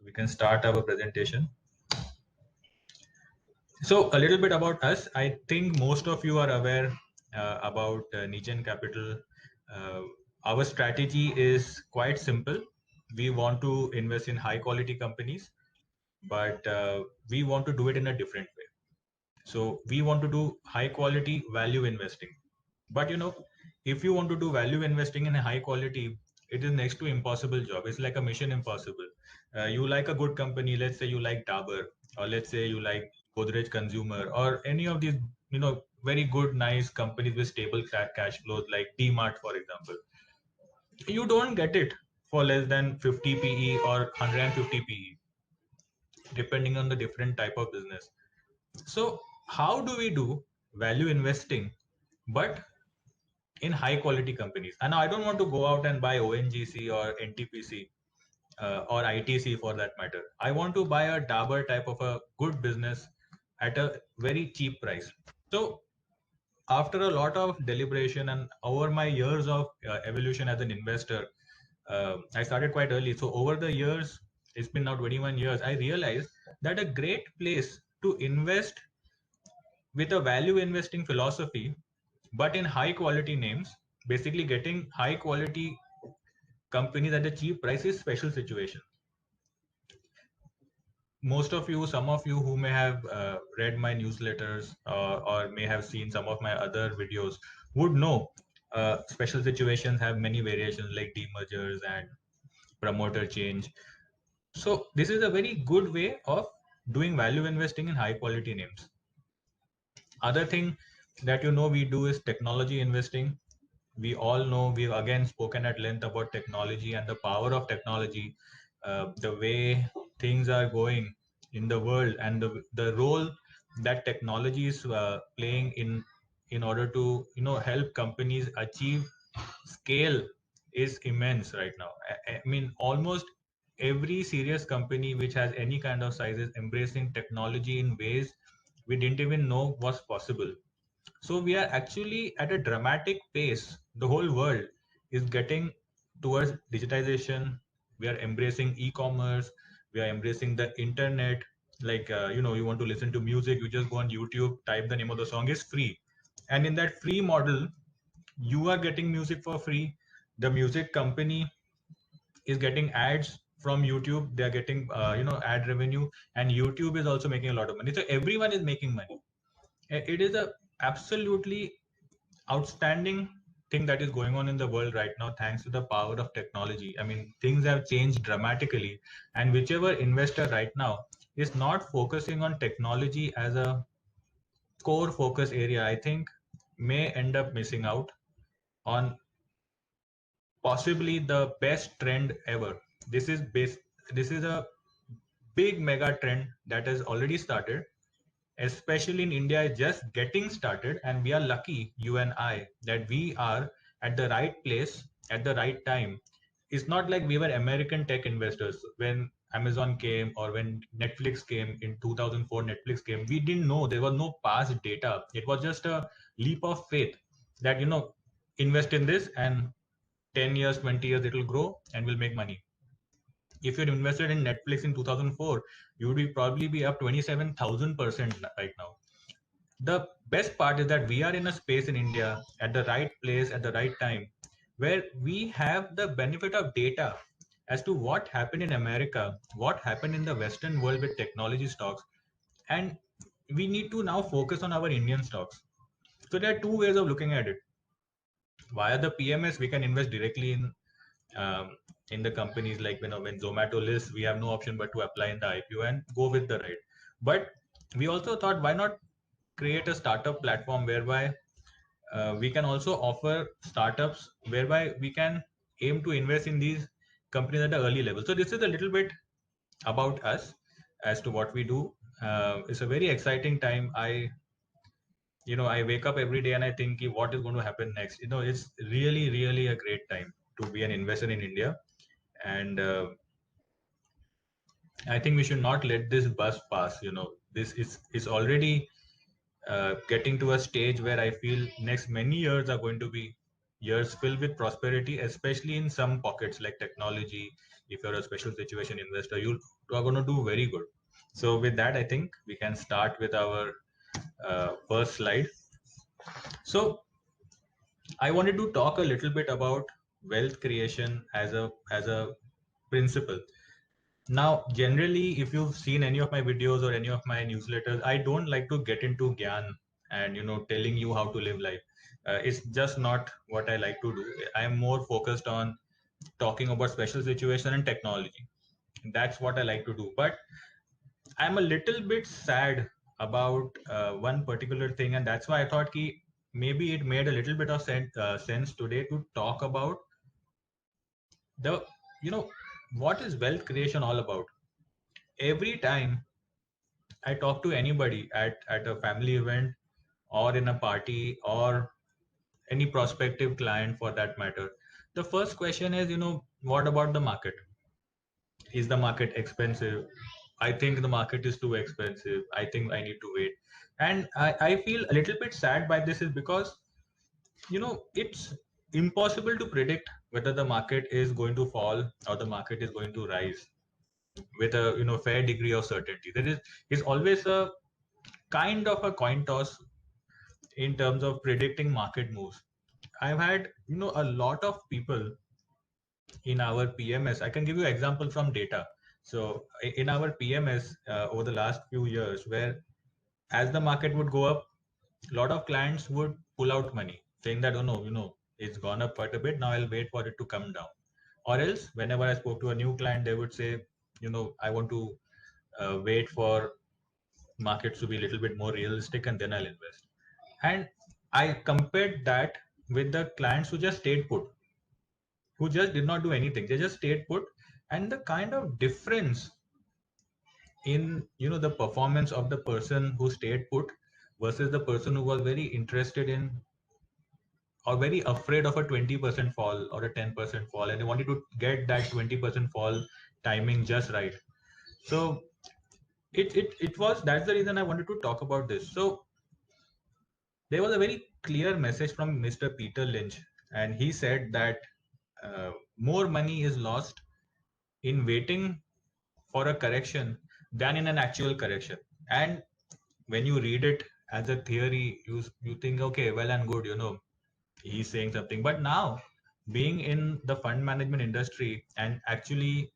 We can start our presentation. So a little bit about us. I think most of you are aware about Nichen Capital. Uh, our strategy is quite simple. We want to invest in high quality companies, but we want to do it in a different way. So we want to do high quality value investing. But if you want to do value investing in a high quality, it is next to impossible job. It's like a mission impossible. You like a good company, let's say you like Dabur, or let's say you like Godrej Consumer, or any of these, very good, nice companies with stable cash flows, like DMart, for example. You don't get it for less than 50 PE or 150 PE, depending on the different type of business. So, how do we do value investing, but in high quality companies? And I don't want to go out and buy ONGC or NTPC or ITC for that matter. I want to buy a Dabur type of a good business at a very cheap price. So, after a lot of deliberation and over my years of evolution as an investor, I started quite early. So, over the years, it's been now 21 years, I realized that a great place to invest with a value investing philosophy, but in high quality names, basically getting high quality companies at a cheap price, is special situation. Most of you, some of you who may have read my newsletters or may have seen some of my other videos would know special situations have many variations like demergers and promoter change. So this is a very good way of doing value investing in high quality names. Other thing that we do is technology investing. We all know, we've again spoken at length about technology and the power of technology, the way things are going in the world, and the role that technology is playing in order to help companies achieve scale is immense right now. I mean, almost every serious company which has any kind of size is embracing technology in ways we didn't even know was possible. So we are actually at a dramatic pace. The whole world is getting towards digitization. We are embracing e-commerce. We are embracing the internet. Like you want to listen to music, you just go on YouTube, type the name of the song, is free. And in that free model, you are getting music for free. The music company is getting ads from YouTube. They are getting ad revenue, and YouTube is also making a lot of money. So everyone is making money. It is a absolutely outstanding thing that is going on in the world right now, thanks to the power of technology. I mean, things have changed dramatically, and whichever investor right now is not focusing on technology as a core focus area, I think may end up missing out on possibly the best trend ever. This is a big mega trend that has already started, especially in India, is just getting started. And we are lucky, you and I, that we are at the right place at the right time. It's not like we were American tech investors when Amazon came or when Netflix came in 2004. Netflix came. We didn't know, there was no past data. It was just a leap of faith that invest in this, and 10 years, 20 years, it will grow and will make money. If you'd invested in Netflix in 2004, you would probably be up 27,000% right now. The best part is that we are in a space in India at the right place at the right time, where we have the benefit of data as to what happened in America, what happened in the Western world with technology stocks, and we need to now focus on our Indian stocks. So there are two ways of looking at it. Via the PMS, we can invest directly um, in the companies. Like when Zomato lists, we have no option but to apply in the IPO and go with the ride. But we also thought, why not create a startup platform whereby we can also offer startups, whereby we can aim to invest in these companies at the early level. So this is a little bit about us as to what we do. It's a very exciting time. I wake up every day and I think, what is going to happen next. It's really, really a great time to be an investor in India. And I think we should not let this bus pass. This is already getting to a stage where I feel next many years are going to be years filled with prosperity, especially in some pockets like technology. If you're a special situation investor, you are going to do very good. So with that, I think we can start with our first slide. So I wanted to talk a little bit about wealth creation as a principle. Now, generally, if you've seen any of my videos or any of my newsletters, I don't like to get into gyan and telling you how to live life. It's just not what I like to do. I am more focused on talking about special situation and technology. That's what I like to do. But I'm a little bit sad about one particular thing, and that's why I thought ki maybe it made a little bit of sense today to talk about the you know what is wealth creation all about. Every time I talk to anybody at a family event or in a party or any prospective client for that matter, the first question is, what about the market? Is the market expensive? I think the market is too expensive. I think I need to wait. And I feel a little bit sad by this is because, it's impossible to predict whether the market is going to fall or the market is going to rise with a fair degree of certainty. There is always a kind of a coin toss in terms of predicting market moves. I've had a lot of people in our PMS. I can give you an example from data. So in our PMS over the last few years, where as the market would go up, a lot of clients would pull out money, saying that, oh no, it's gone up quite a bit. Now I'll wait for it to come down. Or else, whenever I spoke to a new client, they would say, I want to wait for markets to be a little bit more realistic and then I'll invest. And I compared that with the clients who just stayed put, who just did not do anything. They just stayed put, and the kind of difference in the performance of the person who stayed put versus the person who was very interested in or very afraid of a 20% fall or a 10% fall, and they wanted to get that 20% fall timing just right. So it was that's the reason I wanted to talk about this. So there was a very clear message from Mr. Peter Lynch, and he said that more money is lost in waiting for a correction than in an actual correction. And when you read it as a theory, you think, okay, well and good, he's saying something. But now, being in the fund management industry and actually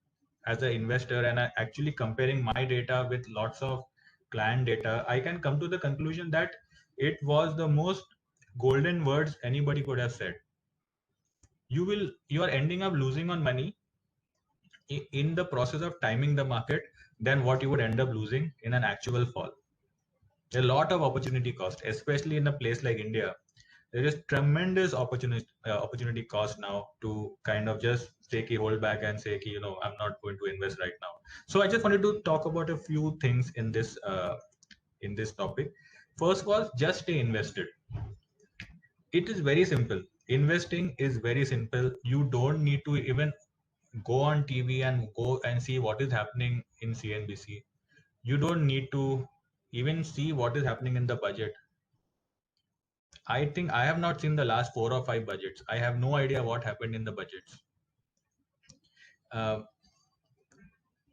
as an investor and actually comparing my data with lots of client data, I can come to the conclusion that it was the most golden words anybody could have said. You are ending up losing on money in the process of timing the market than what you would end up losing in an actual fall. A lot of opportunity cost, especially in a place like India. There is tremendous opportunity cost now to kind of just take a hold back and say, I'm not going to invest right now. So I just wanted to talk about a few things in this topic. First was just stay invested. It is very simple. Investing is very simple. You don't need to even go on TV and go and see what is happening in CNBC. You don't need to even see what is happening in the budget. I think I have not seen the last 4 or 5 budgets. I have no idea what happened in the budgets. Uh,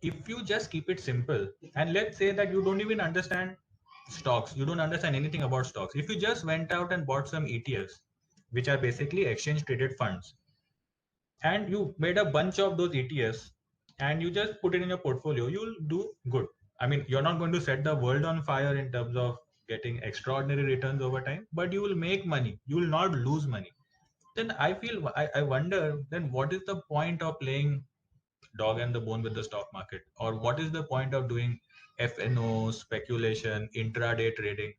if you just keep it simple, and let's say that you don't even understand stocks, you don't understand anything about stocks. If you just went out and bought some ETFs, which are basically exchange traded funds, and you made a bunch of those ETFs and you just put it in your portfolio, you'll do good. I mean, you're not going to set the world on fire in terms of getting extraordinary returns over time, but you will make money. You will not lose money. Then I wonder, then what is the point of playing dog and the bone with the stock market? Or what is the point of doing FNO, speculation, intraday trading?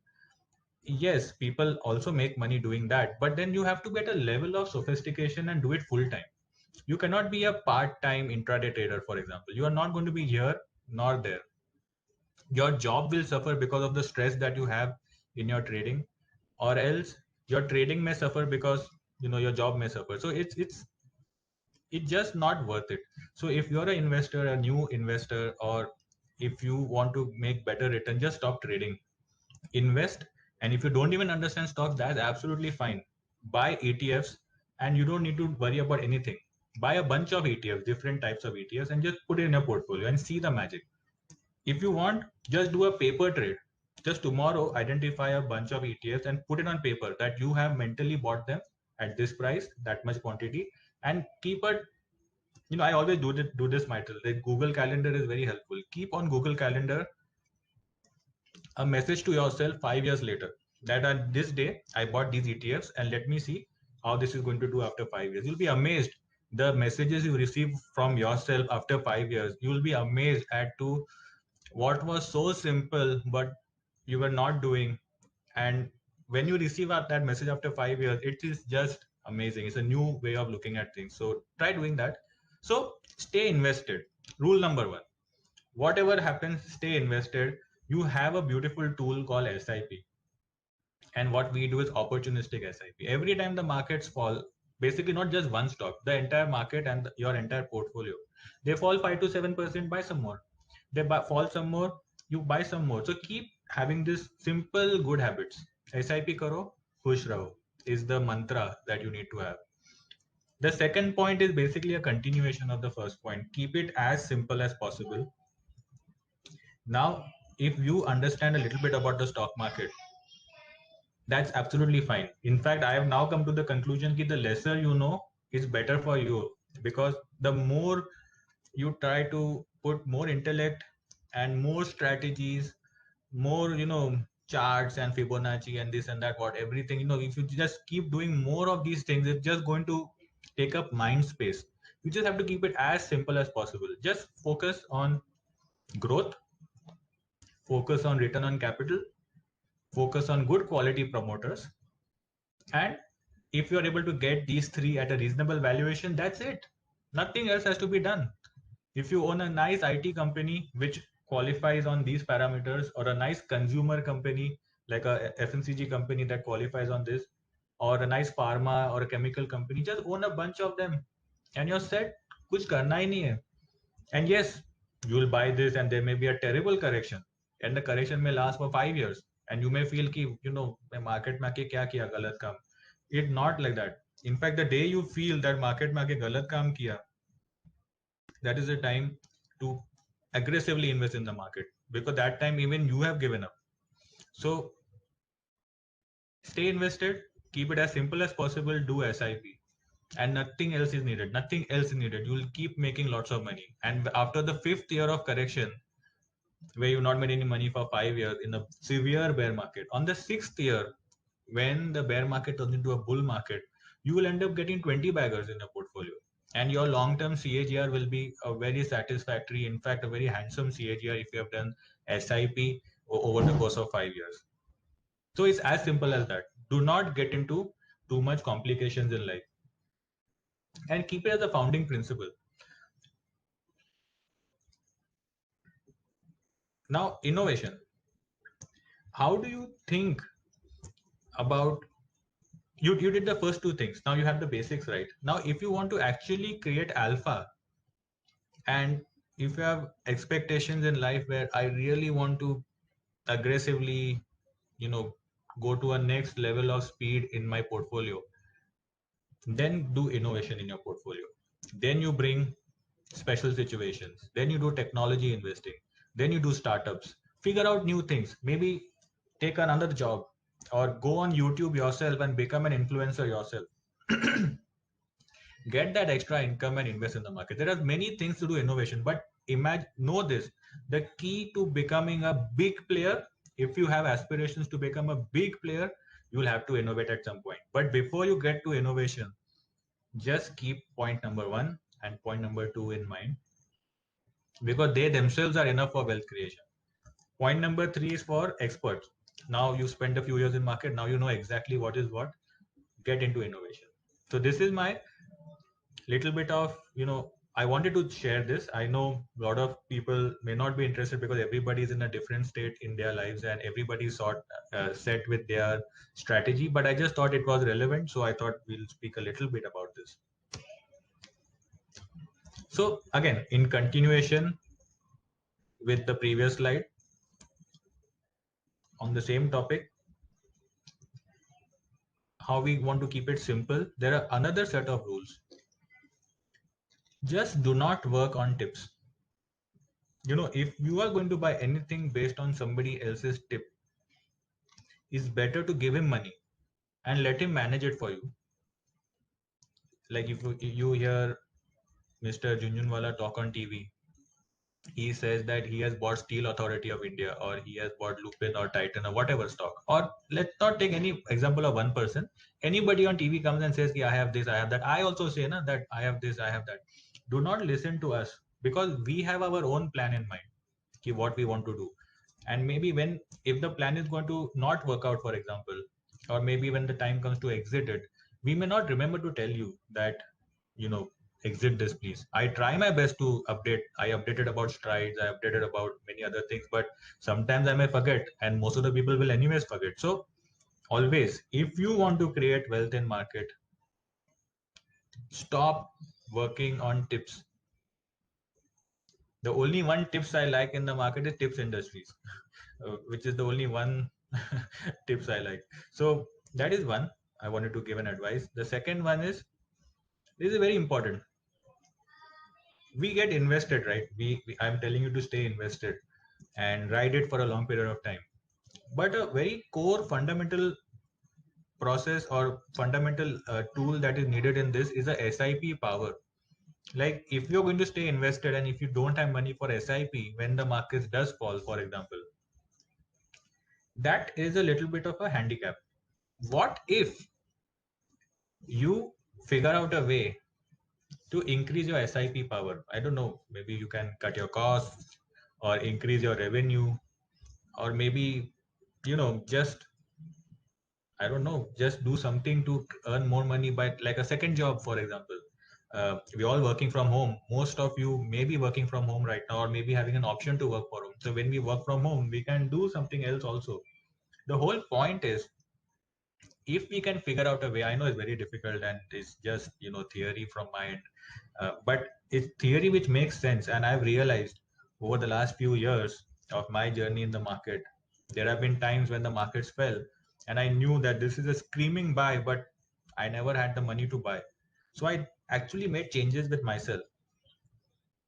Yes, people also make money doing that, but then you have to get a level of sophistication and do it full time. You cannot be a part-time intraday trader, for example. You are not going to be here nor there. Your job will suffer because of the stress that you have in your trading, or else your trading may suffer because your job may suffer. So it's just not worth it. So if you're an investor, a new investor, or if you want to make better return, just stop trading, invest. And if you don't even understand stocks, that's absolutely fine. Buy ETFs and you don't need to worry about anything. Buy a bunch of ETFs, different types of ETFs, and just put it in your portfolio and see the magic. If you want, just do a paper trade. Just tomorrow, identify a bunch of ETFs and put it on paper that you have mentally bought them at this price, that much quantity, and keep it. I always do this myself. Like Google Calendar is very helpful. Keep on Google Calendar a message to yourself 5 years later that on this day I bought these ETFs and let me see how this is going to do after 5 years. You'll be amazed the messages you receive from yourself after 5 years. You will be amazed at to what was so simple but you were not doing. And when you receive that message after 5 years, it is just amazing. It's a new way of looking at things. So try doing that. So stay invested. Rule number one, whatever happens, stay invested. You have a beautiful tool called SIP. And what we do is opportunistic SIP. Every time the markets fall, basically not just one stock, the entire market and your entire portfolio, they fall 5 to 7%, buy some more. They fall some more, you buy some more. So keep having this simple good habits. SIP karo, khush raho is the mantra that you need to have. The second point is basically a continuation of the first point. Keep it as simple as possible. Now, if you understand a little bit about the stock market, that's absolutely fine. In fact, I have now come to the conclusion that the lesser you know is better for you, because the more you try to put more intellect and more strategies, more, charts and Fibonacci and this and that, what everything, if you just keep doing more of these things, it's just going to take up mind space. You just have to keep it as simple as possible. Just focus on growth, focus on return on capital, focus on good quality promoters, and if you are able to get these three at a reasonable valuation, that's it. Nothing else has to be done. If you own a nice IT company which qualifies on these parameters, or a nice consumer company like a FMCG company that qualifies on this, or a nice pharma or a chemical company, just own a bunch of them and you're set. Kuch karna hi nahi hai. And yes, you will buy this and there may be a terrible correction, and the correction may last for 5 years. And you may feel ki, market mein aake kya kiya galat kaam. It's not like that. In fact, the day you feel that market mein aake galat kaam kiya, that is the time to aggressively invest in the market, because that time even you have given up. So stay invested, keep it as simple as possible, do SIP, and nothing else is needed. Nothing else is needed. You will keep making lots of money. And after the fifth year of correction, where you've not made any money for 5 years in a severe bear market, on the sixth year, when the bear market turns into a bull market, you will end up getting 20 baggers in your portfolio. And your long-term CAGR will be a very satisfactory, in fact, a very handsome CAGR if you have done SIP over the course of 5 years. So it's as simple as that. Do not get into too much complications in life, and keep it as a founding principle. Now, innovation. How do you think about, you did the first two things. Now you have the basics right. Now, if you want to actually create alpha, and if you have expectations in life where I really want to aggressively, you know, go to a next level of speed in my portfolio, then do innovation in your portfolio. Then you bring special situations. Then you do technology investing. Then you do startups. Figure out new things. Maybe take another job, or go on YouTube yourself and become an influencer yourself. Get that extra income and invest in the market. There are many things to do innovation, but know this: the key to becoming a big player, if you have aspirations to become a big player, you will have to innovate at some point. But before you get to innovation, just keep point number one and point number two in mind, because they themselves are enough for wealth creation. Point number three is for experts. Now you spend a few years in market, now you know exactly what is what. Get into innovation. So this is my little bit of, I wanted to share this. I know a lot of people may not be interested, because everybody is in a different state in their lives and everybody sort set with their strategy, but I just thought it was relevant, so I thought we'll speak a little bit about this. So again, in continuation with the previous slide on the same topic, how we want to keep it simple, there are another set of rules. Just do not work on tips. If you are going to buy anything based on somebody else's tip, it's better to give him money and let him manage it for you. Like if you hear Mr. Junjunwala talk on TV, he says that he has bought Steel Authority of India, or he has bought Lupin or Titan or whatever stock. Or let's not take any example of one person. Anybody on TV comes and says, I have this, I have that. I also say na, that I have this, I have that. Do not listen to us, because we have our own plan in mind, what we want to do. And maybe if the plan is going to not work out, for example, or maybe when the time comes to exit it, we may not remember to tell you that, you know exit this please. I try my best to update. I updated about strides, I updated about many other things, but sometimes I may forget, and most of the people will anyways forget. So always, if you want to create wealth in market, stop working on tips. The only one tips I like in the market is Tips Industries, which is the only one tips I like. So that is one I wanted to give an advice. The second one is, this is very important. We get invested, right? I'm telling you to stay invested and ride it for a long period of time. But a very core fundamental process or fundamental tool that is needed in this is a SIP power. Like if you're going to stay invested and if you don't have money for SIP when the markets does fall, for example, that is a little bit of a handicap. What if you figure out a way to increase your SIP power? I don't know, maybe you can cut your costs or increase your revenue, or maybe, just, I don't know, just do something to earn more money by like a second job, for example. We're all working from home. Most of you may be working from home right now, or maybe having an option to work from home. So when we work from home, we can do something else also. The whole point is, if we can figure out a way, I know it's very difficult and it's just, theory from my end, but it's theory which makes sense. And I've realized over the last few years of my journey in the market, there have been times when the markets fell and I knew that this is a screaming buy, but I never had the money to buy. So I actually made changes with myself.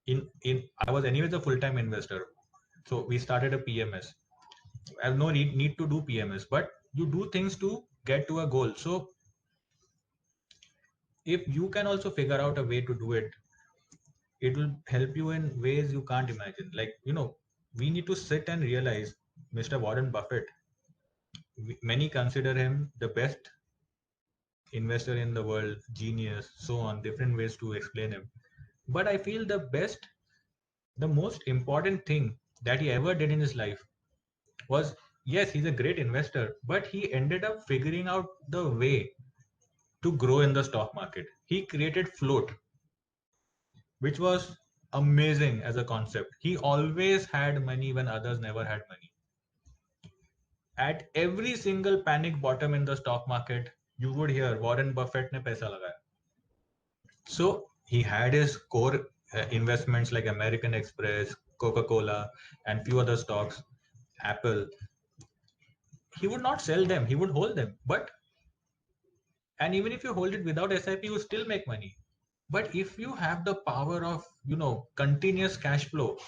In I was anyways a full-time investor. So we started a PMS. I have no need to do PMS, but you do things to get to a goal. So if you can also figure out a way to do it, it will help you in ways you can't imagine. Like, we need to sit and realize Mr. Warren Buffett, many consider him the best investor in the world, genius, so on, different ways to explain him. But I feel the most important thing that he ever did in his life was, yes, he's a great investor, but he ended up figuring out the way to grow in the stock market. He created float, which was amazing as a concept. He always had money when others never had money. At every single panic bottom in the stock market, you would hear Warren Buffett ne paisa lagaya. So he had his core investments like American Express, Coca-Cola, and few other stocks, Apple. He would not sell them; he would hold them. And even if you hold it without SIP, you still make money. But if you have the power of, continuous cash flow,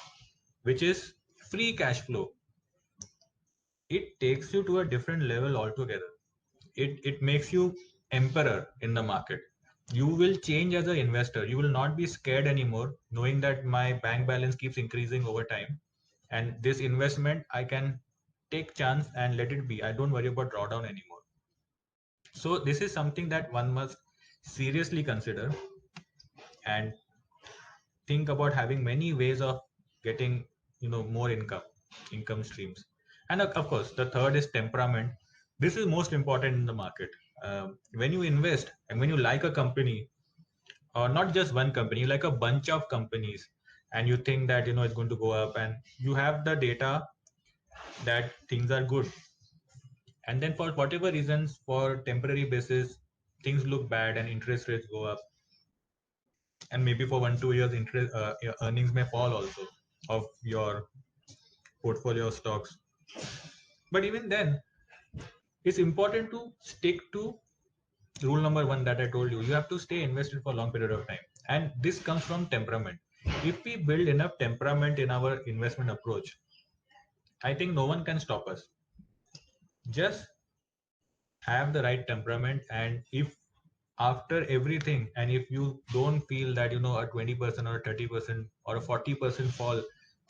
which is free cash flow, it takes you to a different level altogether. It makes you emperor in the market. You will change as an investor. You will not be scared anymore, knowing that my bank balance keeps increasing over time, and this investment I can take chance and let it be. I don't worry about drawdown anymore. So this is something that one must seriously consider and think about, having many ways of getting, more income streams. And of course, the third is temperament. This is most important in the market. When you invest and when you like a company, or not just one company, you like a bunch of companies, and you think that, it's going to go up, and you have the data that things are good, and then for whatever reasons, for temporary basis, things look bad and interest rates go up, and maybe for 1-2 years interest your earnings may fall also of your portfolio stocks. But even then, it's important to stick to Rule number one that I told you, you have to stay invested for a long period of time. And this comes from temperament. If we build enough temperament in our investment approach, I think no one can stop us. Just have the right temperament. And if after everything, and if you don't feel that, a 20% or a 30% or a 40% fall,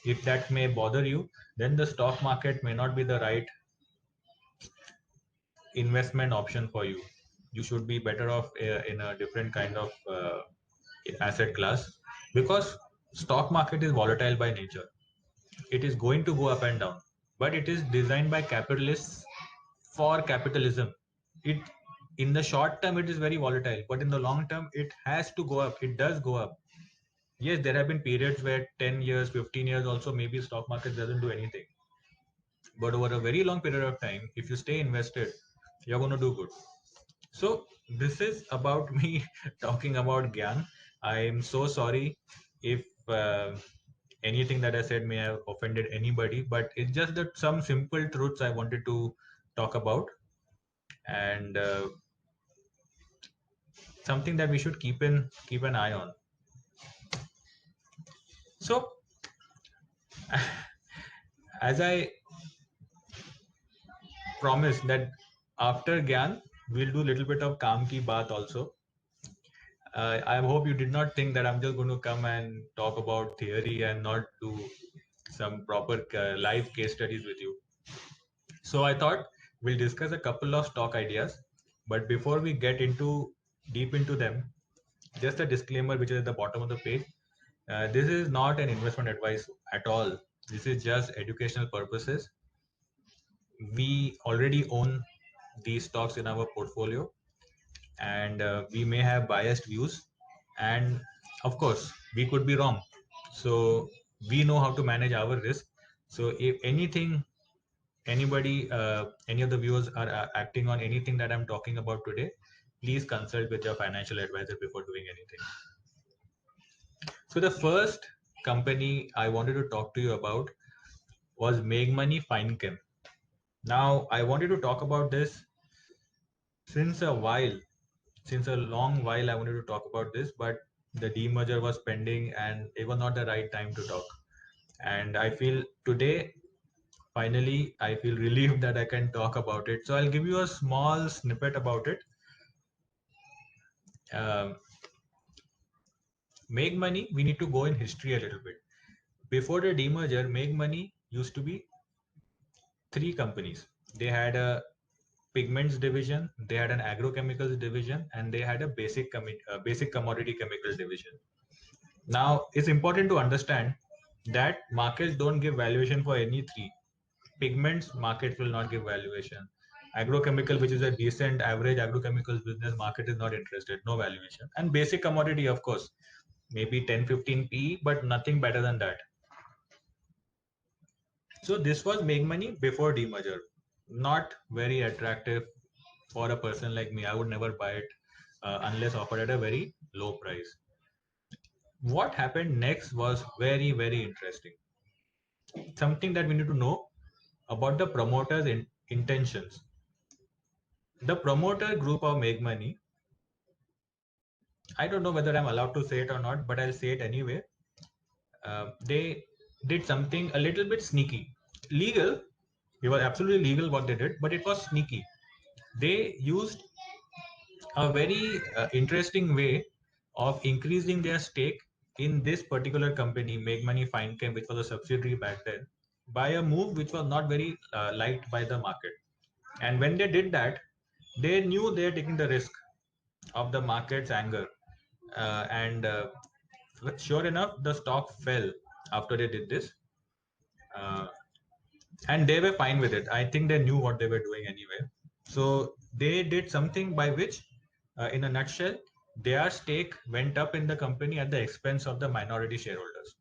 if that may bother you, then the stock market may not be the right investment option for you. You should be better off in a different kind of asset class, because stock market is volatile by nature. It is going to go up and down, but it is designed by capitalists for capitalism. It, in the short term it is very volatile, but in the long term it has to go up. It does go up. Yes, there have been periods where 10 years, 15 years also maybe stock market doesn't do anything, but over a very long period of time, if you stay invested, you're going to do good. So this is about me talking about Gyan. I'm so sorry if anything that I said may have offended anybody, but it's just that some simple truths I wanted to talk about, and something that we should keep an eye on. So as I promised that after Gyan, we'll do a little bit of Kaam Ki Baat also. I hope you did not think that I'm just going to come and talk about theory and not do some proper live case studies with you. So I thought we'll discuss a couple of stock ideas, but before we get into deep into them, just a disclaimer which is at the bottom of the page. This is not an investment advice at all. This is just educational purposes. We already own these stocks in our portfolio, and we may have biased views, and of course we could be wrong. So we know how to manage our risk. So if anything, anybody, any of the viewers are acting on anything that I'm talking about today, please consult with your financial advisor before doing anything. So the first company I wanted to talk to you about was Make Money Finechem. Now I wanted to talk about this since a while, since a long while. I wanted to talk about this, but the demerger was pending and it was not the right time to talk. And I feel today, finally, I feel relieved that I can talk about it. So I'll give you a small snippet about it. Um, Make Money, we need to go in history a little bit. Before the demerger, Make Money used to be three companies. They had a pigments division, they had an agrochemicals division, and they had a basic commodity chemical division. Now, it's important to understand that markets don't give valuation for any three. Pigments, markets will not give valuation. Agrochemical, which is a decent average agrochemicals business, market is not interested, no valuation. And basic commodity, of course, maybe 10-15 P, but nothing better than that. So this was Make Money before demerger. Not very attractive for a person like me. I would never buy it unless offered at a very low price. What happened next was very, very interesting. Something that we need to know about the promoters' intentions. The promoter group of Make Money, I don't know whether I'm allowed to say it or not, but I'll say it anyway. They did something a little bit sneaky. Legal, it was absolutely legal what they did, but it was sneaky. They used a very interesting way of increasing their stake in this particular company, Make Money Finechem, which was a subsidiary back then, by a move which was not very liked by the market. And when they did that, they knew they're taking the risk of the market's anger. And sure enough, the stock fell after they did this. Uh, and they were fine with it. I think they knew what they were doing anyway. So they did something by which, in a nutshell, their stake went up in the company at the expense of the minority shareholders.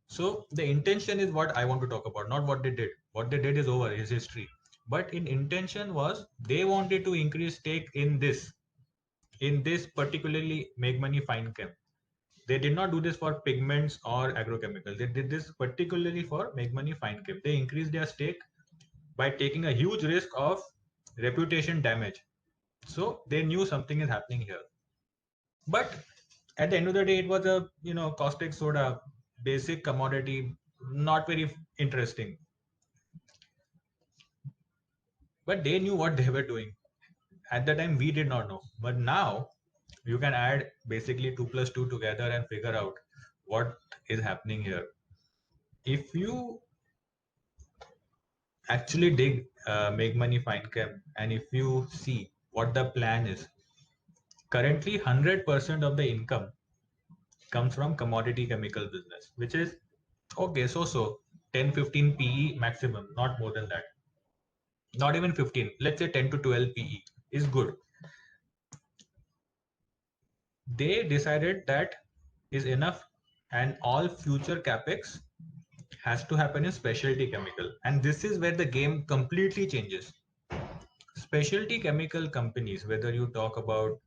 So the intention is what I want to talk about, not what they did. What they did is over, is history. But in intention was they wanted to increase stake in this particularly Make Money Finechem. They did not do this for pigments or agrochemicals. They did this particularly for Make Money Finechem. They increased their stake by taking a huge risk of reputation damage. So they knew something is happening here. But at the end of the day, it was a caustic soda, basic commodity, not very interesting. But they knew what they were doing. At the time, we did not know. But now you can add basically 2 plus 2 together and figure out what is happening here. If you actually dig Make Money Find Chem, and if you see what the plan is, currently 100% of the income comes from commodity chemical business, which is okay, so 10 15 PE maximum, not more than that. Not even 15, let's say 10 to 12 PE is good. They decided that is enough, and all future capex has to happen in specialty chemical. And this is where the game completely changes. Specialty chemical companies, whether you talk about,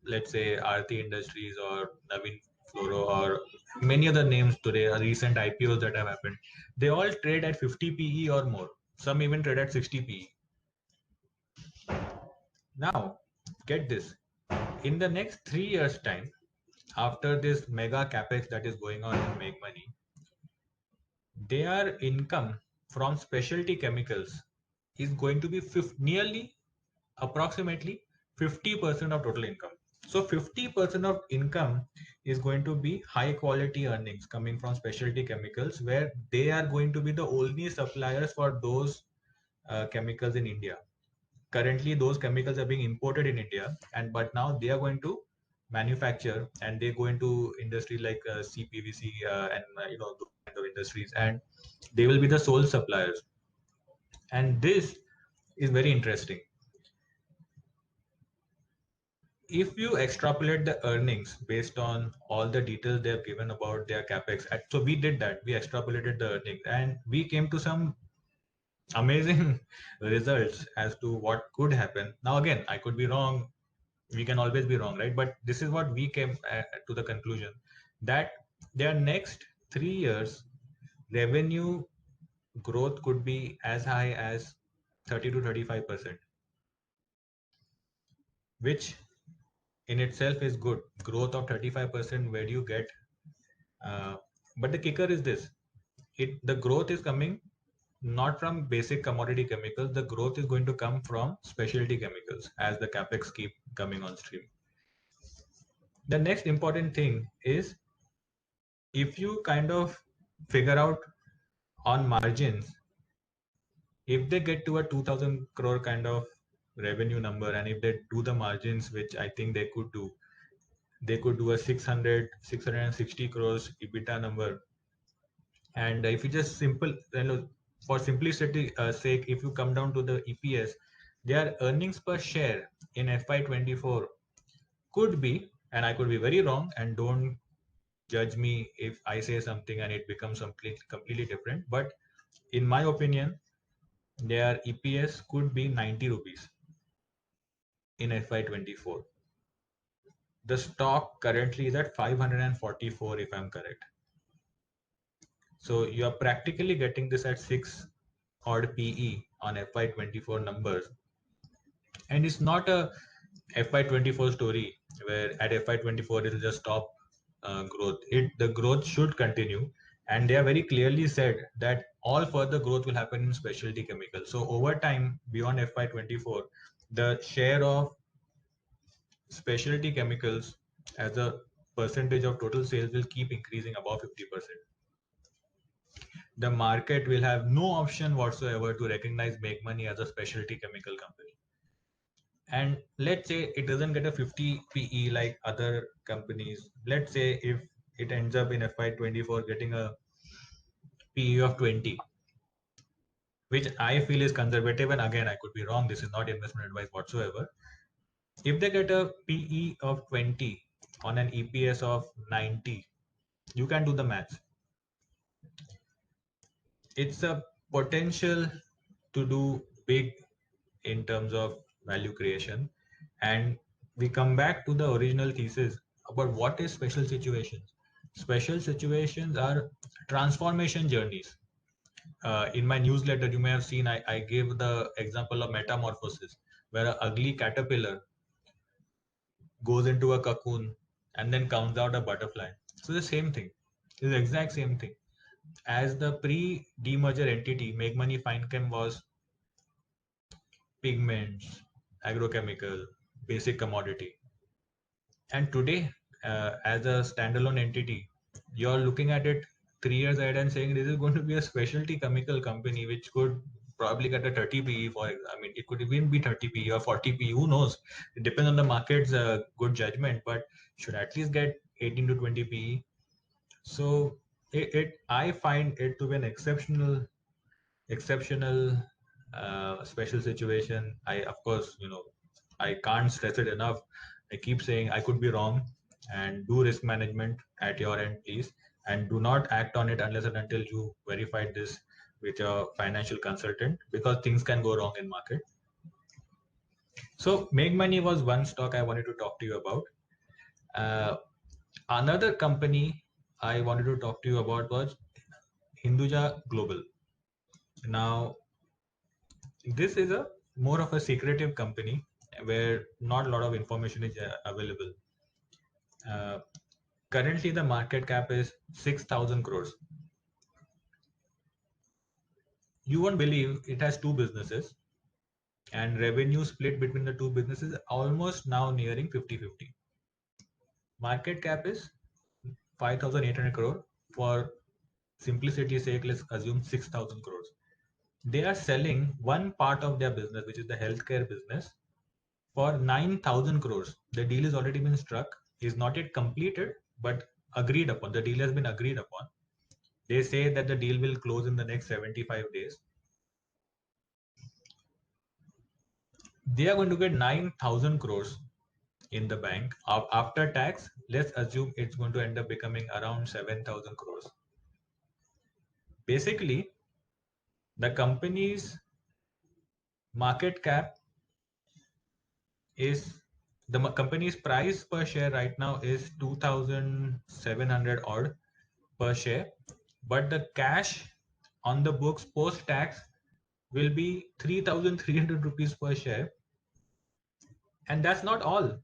let's say, Aarti Industries or Navin Fluoro or many other names today, recent IPOs that have happened, they all trade at 50 PE or more. Some even trade at 60 PE. Now, get this. In the next 3 years' time, after this mega capex that is going on in Make Money, their income from specialty chemicals is going to be nearly approximately 50% of total income. So 50% of income is going to be high quality earnings coming from specialty chemicals, where they are going to be the only suppliers for those chemicals in India. Currently, those chemicals are being imported in India, and but now they are going to manufacture, and they go into industry like CPVC and those kind of industries, and they will be the sole suppliers. And this is very interesting. If you extrapolate the earnings based on all the details they have given about their capex, so we did that. We extrapolated the earnings, and we came to some amazing results as to what could happen. Now, again, I could be wrong. We can always be wrong, right? But this is what we came to the conclusion, that their next 3 years revenue growth could be as high as 30 to 35%, which in itself is good. Growth of 35%, where do you get? Uh, but the kicker is this: the growth is coming not from basic commodity chemicals. The growth is going to come from specialty chemicals as the capex keep coming on stream. The next important thing is, if you kind of figure out on margins, if they get to a 2000 crore kind of revenue number, and if they do the margins, which I think they could do a 660 crores EBITDA number. And if you just for simplicity sake, if you come down to the EPS, their earnings per share in FY24 could be, and I could be very wrong, and don't judge me if I say something and it becomes completely different. But in my opinion, their EPS could be 90 rupees in FY24. The stock currently is at 544, if I'm correct. So you are practically getting this at 6 odd PE on FY24 numbers. And it's not a FY24 story where at FY24 it'll just stop growth. The growth should continue, and they are very clearly said that all further growth will happen in specialty chemicals. So over time, beyond FY24, the share of specialty chemicals as a percentage of total sales will keep increasing above 50%. The market will have no option whatsoever to recognize Make Money as a specialty chemical company. And let's say it doesn't get a 50 PE like other companies. Let's say if it ends up in FY24 getting a PE of 20, which I feel is conservative. And again, I could be wrong. This is not investment advice whatsoever. If they get a PE of 20 on an EPS of 90, you can do the maths. It's a potential to do big in terms of value creation. And we come back to the original thesis about what is special situations. Special situations are transformation journeys. In my newsletter, you may have seen I gave the example of metamorphosis. where an ugly caterpillar goes into a cocoon and then comes out a butterfly. So the same thing. It's the exact same thing. As the pre-demerger entity, Make Money Finechem was pigments, agrochemical, basic commodity. And today, as a standalone entity, you're looking at it 3 years ahead and saying this is going to be a specialty chemical company which could probably get a 30 PE for, I mean, it could even be 30 PE or 40 PE, who knows? It depends on the market's good judgment, but should at least get 18 to 20 PE. So I find it to be an exceptional special situation. I, of course, I can't stress it enough. I keep saying I could be wrong, and do risk management at your end, please, and do not act on it unless and until you verified this with your financial consultant, because things can go wrong in market. So Make Money was one stock I wanted to talk to you about. Uh, Another company I wanted to talk to you about was Hinduja Global. Now, this is a more of a secretive company where not a lot of information is available. Uh, Currently, the market cap is 6,000 crores. You won't believe it has two businesses, and revenue split between the two businesses almost now nearing 50-50. Market cap is 5,800 crore. For simplicity's sake, let's assume 6,000 crores. They are selling one part of their business, which is the healthcare business, for 9,000 crores. The deal has already been struck, is not yet completed, but agreed upon. The deal has been agreed upon. They say that the deal will close in the next 75 days. They are going to get 9,000 crores in the bank. After tax, let's assume it's going to end up becoming around 7,000 crores. Basically, the company's market cap is, the company's price per share right now is 2,700 odd per share, but the cash on the books post tax will be 3,300 rupees per share. And that's not all.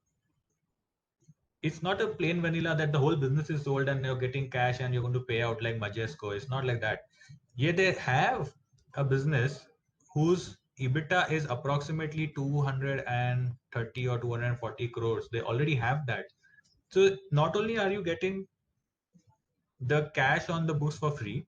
It's not a plain vanilla that the whole business is sold and you're getting cash and you're going to pay out like Majesco. It's not like that. Yeah, they have a business whose EBITDA is approximately 230 or 240 crores. They already have that. So not only are you getting the cash on the books for free,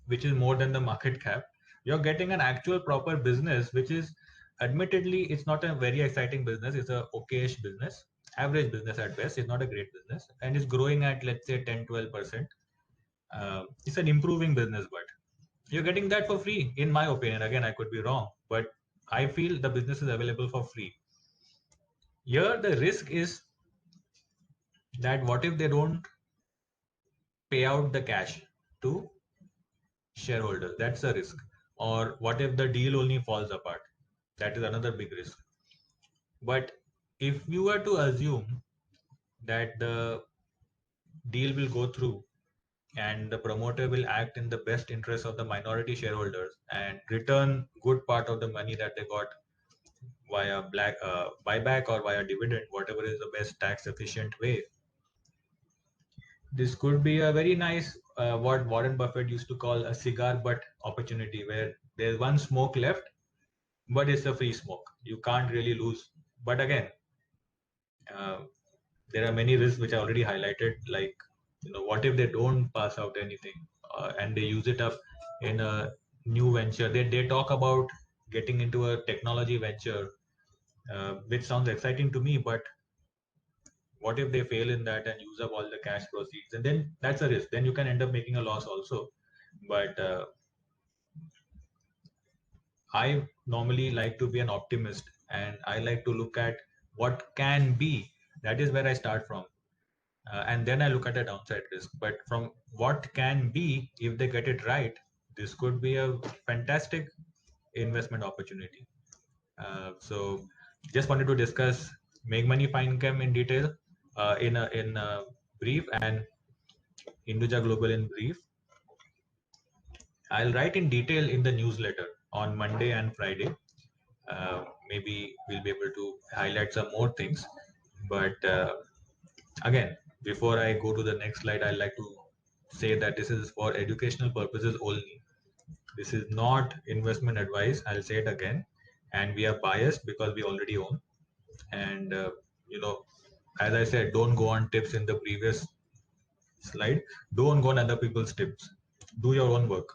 which is more than the market cap, you're getting an actual proper business, which is, admittedly, it's not a very exciting business. It's a okayish business, average business at best. It's not a great business, and it's growing at, let's say, 10-12%. It's an improving business, but you're getting that for free, in my opinion. Again, I could be wrong, but I feel the business is available for free. Here, the risk is that what if they don't pay out the cash to shareholders? That's a risk. Or what if the deal only falls apart? That is another big risk. But if you were to assume that the deal will go through and the promoter will act in the best interest of the minority shareholders and return good part of the money that they got via buyback or via dividend, whatever is the best tax efficient way, this could be a very nice, what Warren Buffett used to call a cigar butt opportunity, where there's one smoke left, but it's a free smoke. You can't really lose. But again, uh, there are many risks which I already highlighted. Like, what if they don't pass out anything, and they use it up in a new venture? They talk about getting into a technology venture, which sounds exciting to me, but what if they fail in that and use up all the cash proceeds? And then that's a risk. Then you can end up making a loss also. But I normally like to be an optimist, and I like to look at what can be. That is where I start from. And then I look at the downside risk. But from what can be, if they get it right, this could be a fantastic investment opportunity. So, just wanted to discuss Make Money Finechem in detail, in a brief, and Hinduja Global in brief. I'll write in detail in the newsletter on Monday and Friday. Maybe we'll be able to highlight some more things. But again, before I go to the next slide, I'd like to say that this is for educational purposes only. This is not investment advice. I'll say it again. And we are biased because we already own. And, you know, as I said, don't go on tips in the previous slide. Don't go on other people's tips. Do your own work.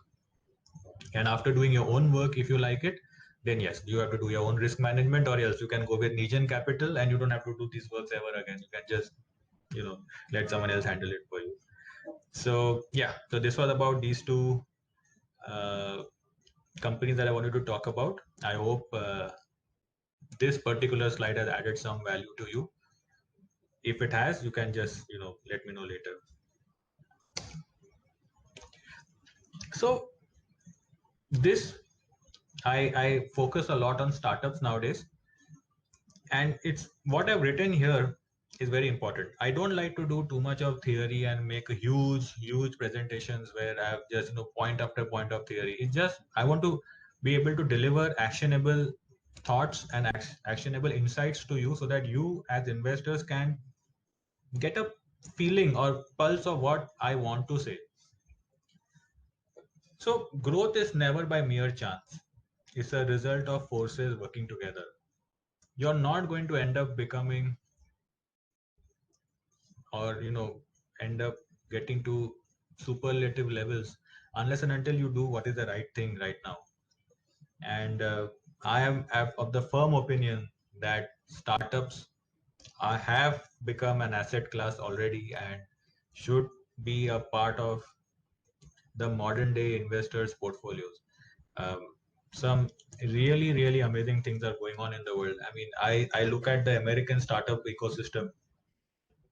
And after doing your own work, if you like it, then yes, you have to do your own risk management, or else you can go with Negen Capital and you don't have to do these works ever again. You can just, let someone else handle it for you. So yeah, so this was about these two uh, companies that I wanted to talk about. I hope this particular slide has added some value to you. If it has, you can just, let me know later. So this, I focus a lot on startups nowadays, and it's what I've written here is very important. I don't like to do too much of theory and make a huge presentations where I have just, point after point of theory. It's just I want to be able to deliver actionable thoughts and actionable insights to you, so that you as investors can get a feeling or pulse of what I want to say. So growth is never by mere chance. It's a result of forces working together. You're not going to end up becoming, or end up getting to superlative levels unless and until you do what is the right thing right now. And I am of the firm opinion that startups have become an asset class already and should be a part of the modern day investors portfolios. Some really amazing things are going on in the world. I mean, I look at the American startup ecosystem,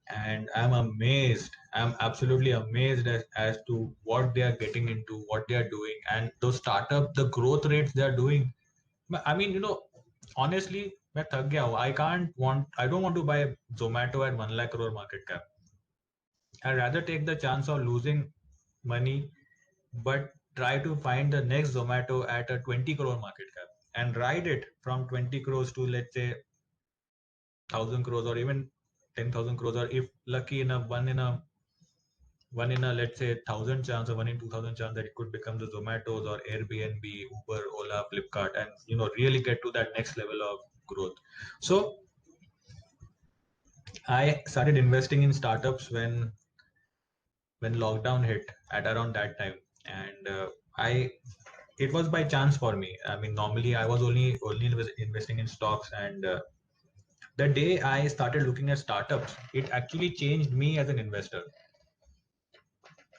and I'm amazed. I'm absolutely amazed as to what they are getting into, what they are doing, and those startup, the growth rates they are doing. I mean, honestly, मैं थक गया हूँ. I don't want to buy Zomato at 1 lakh crore market cap. I'd rather take the chance of losing money, but try to find the next Zomato at a 20 crore market cap and ride it from 20 crores to, let's say, 1,000 crores, or even 10,000 crores, or if lucky enough, one in a let's say 1,000 chance, or 1 in 2,000 chance that it could become the Zomatos or Airbnb, Uber, Ola, Flipkart, and really get to that next level of growth. So I started investing in startups when lockdown hit at around that time, and I it was by chance for me. I mean, normally I was only investing in stocks, and the day I started looking at startups, it actually changed me as an investor.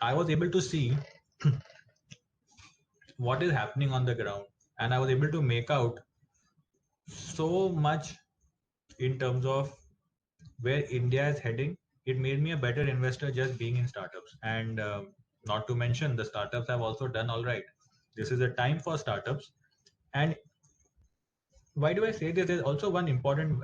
I was able to see what is happening on the ground, and I was able to make out so much in terms of where India is heading. It made me a better investor just being in startups, and not to mention the startups have also done all right. This is a time for startups. And why do I say this? There's also one important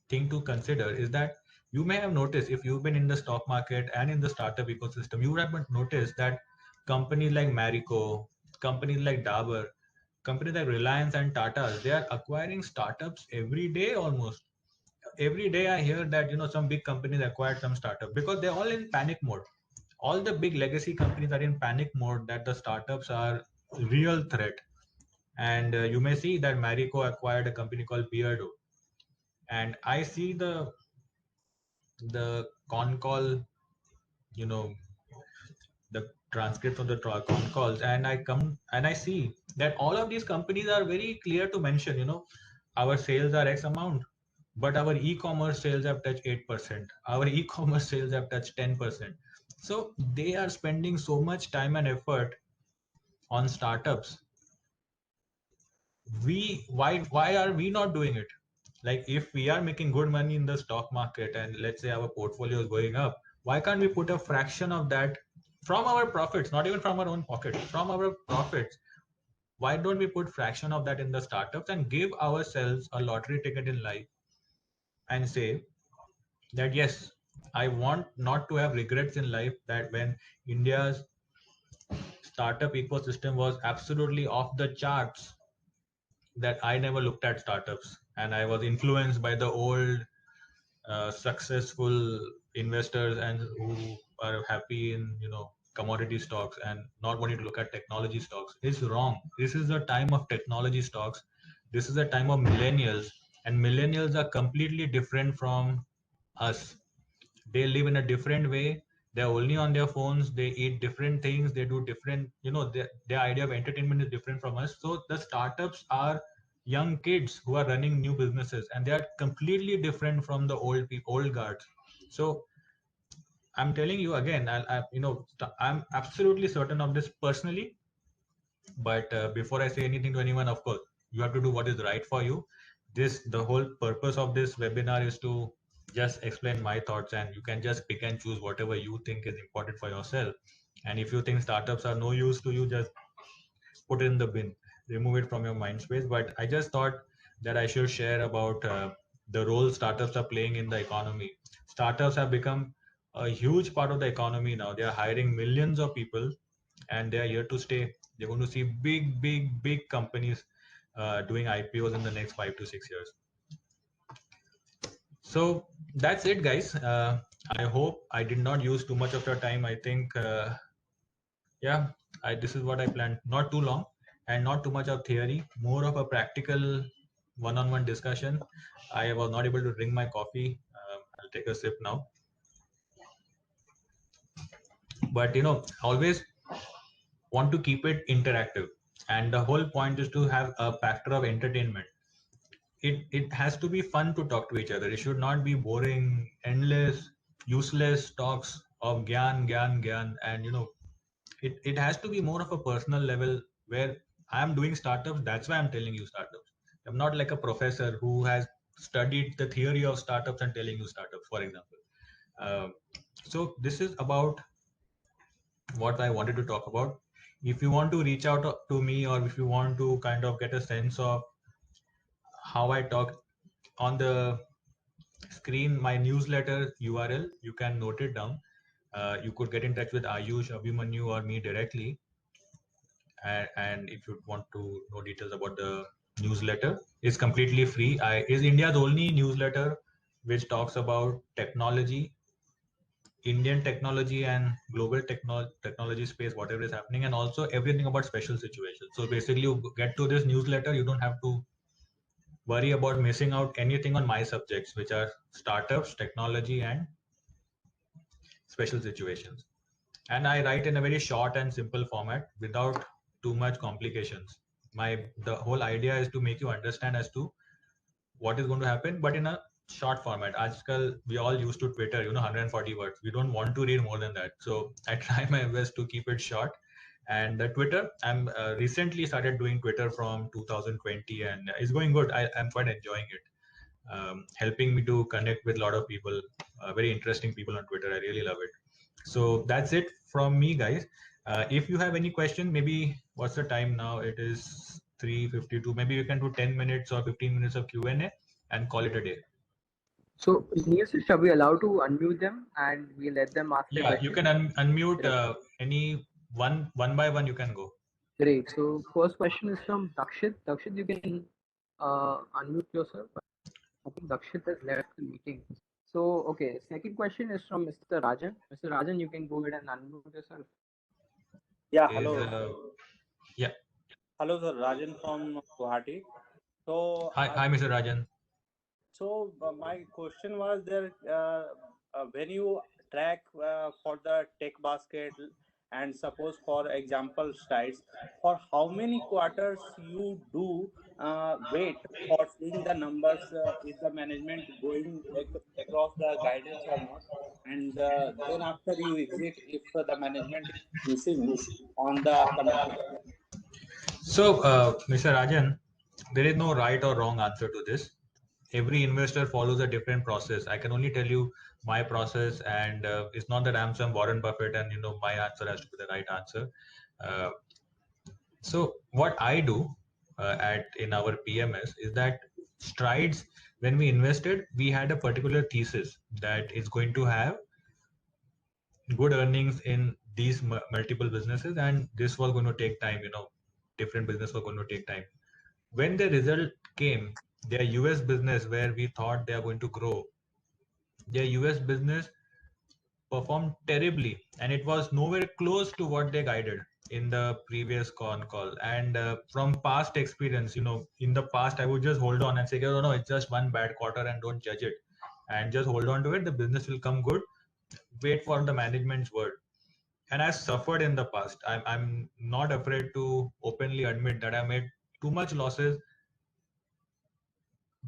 thing to consider, is that you may have noticed, if you've been in the stock market and in the startup ecosystem, you would have noticed that companies like Marico, companies like Dabur, companies like Reliance and Tata, they are acquiring startups every day almost. Every day I hear that some big companies acquired some startup, because they're all in panic mode. All the big legacy companies are in panic mode that the startups are real threat. And you may see that Marico acquired a company called Beardo, and I see the con call, you know, the transcripts of the con calls, and I come and I see that all of these companies are very clear to mention, our sales are X amount, but our e-commerce sales have touched 8%. Our e-commerce sales have touched 10%. So they are spending so much time and effort on startups. Why are we not doing it? Like, if we are making good money in the stock market, and let's say our portfolio is going up, why can't we put a fraction of that from our profits, not even from our own pocket, from our profits? Why don't we put fraction of that in the startups and give ourselves a lottery ticket in life, and say that yes, I want not to have regrets in life, that when India's startup ecosystem was absolutely off the charts, that I never looked at startups, and I was influenced by the old successful investors and who are happy in commodity stocks and not wanting to look at technology stocks is wrong. This is the time of technology stocks. This is the time of millennials, and millennials are completely different from us. They live in a different way. They're only on their phones. They eat different things. They do different, their idea of entertainment is different from us. So the startups are young kids who are running new businesses, and they are completely different from the old people, old guards. So I'm telling you again, I'm absolutely certain of this personally. But before I say anything to anyone, of course, you have to do what is right for you. The whole purpose of this webinar is to just explain my thoughts, and you can just pick and choose whatever you think is important for yourself. And if you think startups are no use to you, just put it in the bin, remove it from your mind space. But I just thought that I should share about the role startups are playing in the economy. Startups have become a huge part of the economy now. They are hiring millions of people, and they are here to stay. They're going to see big companies doing IPOs in the next 5 to 6 years. So that's it, guys. I hope I did not use too much of your time. I think, yeah, this is what I planned. Not too long and not too much of theory, more of a practical one-on-one discussion. I was not able to drink my coffee. I'll take a sip now. But always want to keep it interactive, and the whole point is to have a factor of entertainment. It has to be fun to talk to each other. It should not be boring, endless, useless talks of gyan, and it has to be more of a personal level, where I'm doing startups. That's why I'm telling you startups. I'm not like a professor who has studied the theory of startups and telling you startups, for example. So this is about what I wanted to talk about. If you want to reach out to me, or if you want to kind of get a sense of how I talk, on the screen my newsletter URL, you can note it down. You could get in touch with Ayush, Abhimanyu, or me directly. And if you want to know details about the newsletter, it's completely free. Is India's only newsletter which talks about technology, Indian technology, and global technology space, whatever is happening, and also everything about special situations. So basically, you get to this newsletter, you don't have to worry about missing out anything on my subjects, which are startups, technology, and special situations. And I write in a very short and simple format without too much complications. The whole idea is to make you understand as to what is going to happen, but in a short format. આજકાલ we all used to Twitter, 140 words. We don't want to read more than that. So I try my best to keep it short. And the Twitter, I'm recently started doing Twitter from 2020, and it's going good. I'm quite enjoying it. Helping me to connect with a lot of people, very interesting people on Twitter. I really love it. So that's it from me, guys. If you have any question, maybe what's the time now? It is 3:52. Maybe you can do 10 minutes or 15 minutes of Q&A and call it a day. So, Neil, shall we allow to unmute them and we let them ask the Yeah, you question? can unmute any one by one. You can go. Great. So, first question is from Dakshit. Dakshit, you can unmute yourself. I think Dakshit has left the meeting. So, okay. Second question is from Mr. Rajan. Mr. Rajan, you can go ahead and unmute yourself. Yeah, Is, hello. yeah. Hello, sir. Rajan from Guwahati. So, Hi, Mr. Rajan. so my question was there when you track for the tech basket, and suppose for example strides, for how many quarters you do wait for seeing the numbers, is the management going across the guidance or not, and then after you exit if the management is missing on the company. So, Mr. Rajan, there is no right or wrong answer to this. Every investor follows a different process. I can only tell you my process, and it's not that I'm some Warren Buffett and my answer has to be the right answer. Uh, so what I do at in our PMS is that Strides, when we invested, we had a particular thesis that it's going to have good earnings in these multiple businesses, and this was going to take time. Different business were going to take time. When the result came, their US business, where we thought they are going to grow, their US business performed terribly, and it was nowhere close to what they guided in the previous con call. And from past experience, in the past, I would just hold on and say, oh, no, it's just one bad quarter and don't judge it, and just hold on to it. The business will come good. Wait for the management's word. And I suffered in the past. I'm not afraid to openly admit that I made too much losses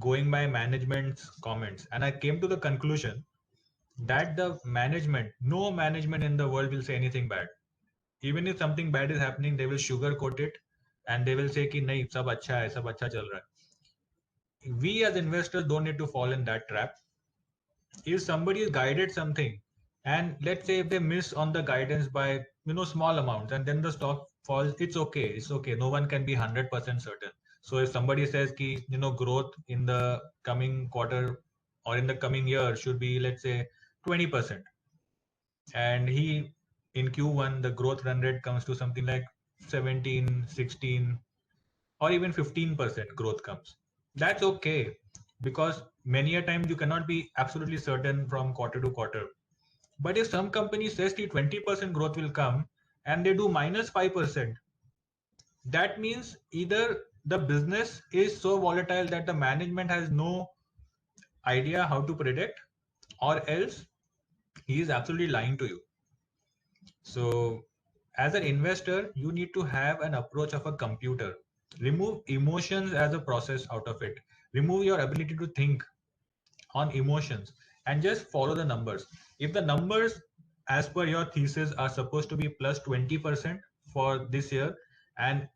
going by management's comments. And I came to the conclusion that no management in the world will say anything bad. Even if something bad is happening, they will sugarcoat it and they will say कि नहीं सब अच्छा है, सब अच्छा चल रहा है. We as investors don't need to fall in that trap. If somebody is guided something, and let's say if they miss on the guidance by small amounts, and then the stock falls, it's okay. No one can be 100% certain. So if somebody says ki growth in the coming quarter or in the coming year should be, let's say, 20%, and he in Q1 the growth run rate comes to something like 17, 16, or even 15% growth comes, that's okay, because many a times you cannot be absolutely certain from quarter to quarter. But if some company says the 20% growth will come and they do -5%, that means either the business is so volatile that the management has no idea how to predict, or else he is absolutely lying to you. So as an investor, you need to have an approach of a computer. Remove emotions as a process out of it. Remove your ability to think on emotions and just follow the numbers. If the numbers, as per your thesis, are supposed to be plus 20% for this year, and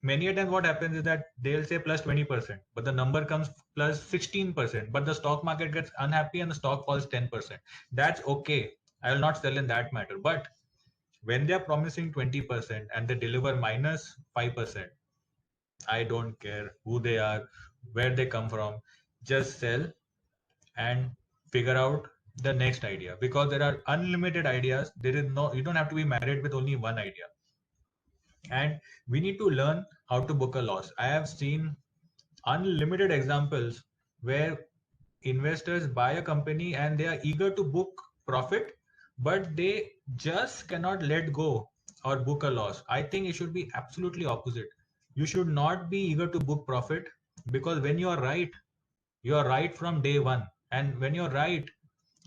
many a time what happens is that they'll say plus 20%, but the number comes plus 16%, but the stock market gets unhappy and the stock falls 10%. That's okay. I will not sell in that matter. But when they're promising 20% and they deliver -5%, I don't care who they are, where they come from, just sell and figure out the next idea, because there are unlimited ideas. There is no, you don't have to be married with only one idea. And we need to learn how to book a loss. I have seen unlimited examples where investors buy a company and they are eager to book profit, but they just cannot let go or book a loss. I think it should be absolutely opposite. You should not be eager to book profit, because when you are right from day one. And when you're right,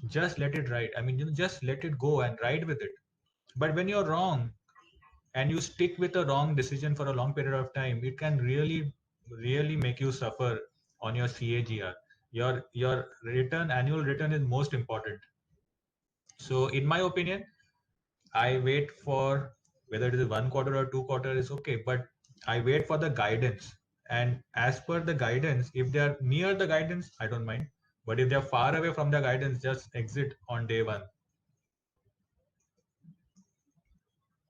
just let it ride. I mean, just let it go and ride with it. But when you're wrong and you stick with a wrong decision for a long period of time, it can really, really make you suffer on your CAGR. Your annual return is most important. So in my opinion, I wait for, whether it is 1 quarter or 2 quarter is okay, but I wait for the guidance. And as per the guidance, if they are near the guidance, I don't mind. But if they are far away from the guidance, just exit on day one.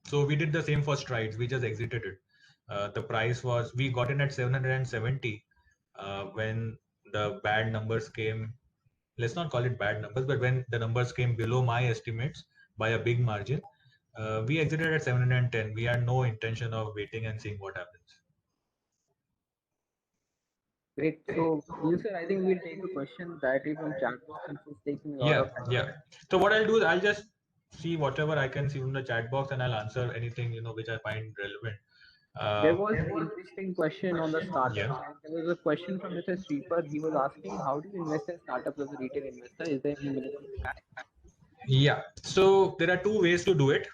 So we did the same for Strides. We just exited it. The price was, we got in at 770 when the bad numbers came. Let's not call it bad numbers, but when the numbers came below my estimates by a big margin, we exited at 710. We had no intention of waiting and seeing what happens. Great. So, sir, I think we'll take a question directly from chat box, since it's taking a lot of time. Yeah. So what I'll do is I'll just see whatever I can see from the chat box, and I'll answer anything which I find relevant. There was an interesting question on the startups. Yeah. There was a question from Mr. Sripad. He was asking, how do you invest in startups as a retail investor? Is there any minimum cap? Yeah. So there are two ways to do it.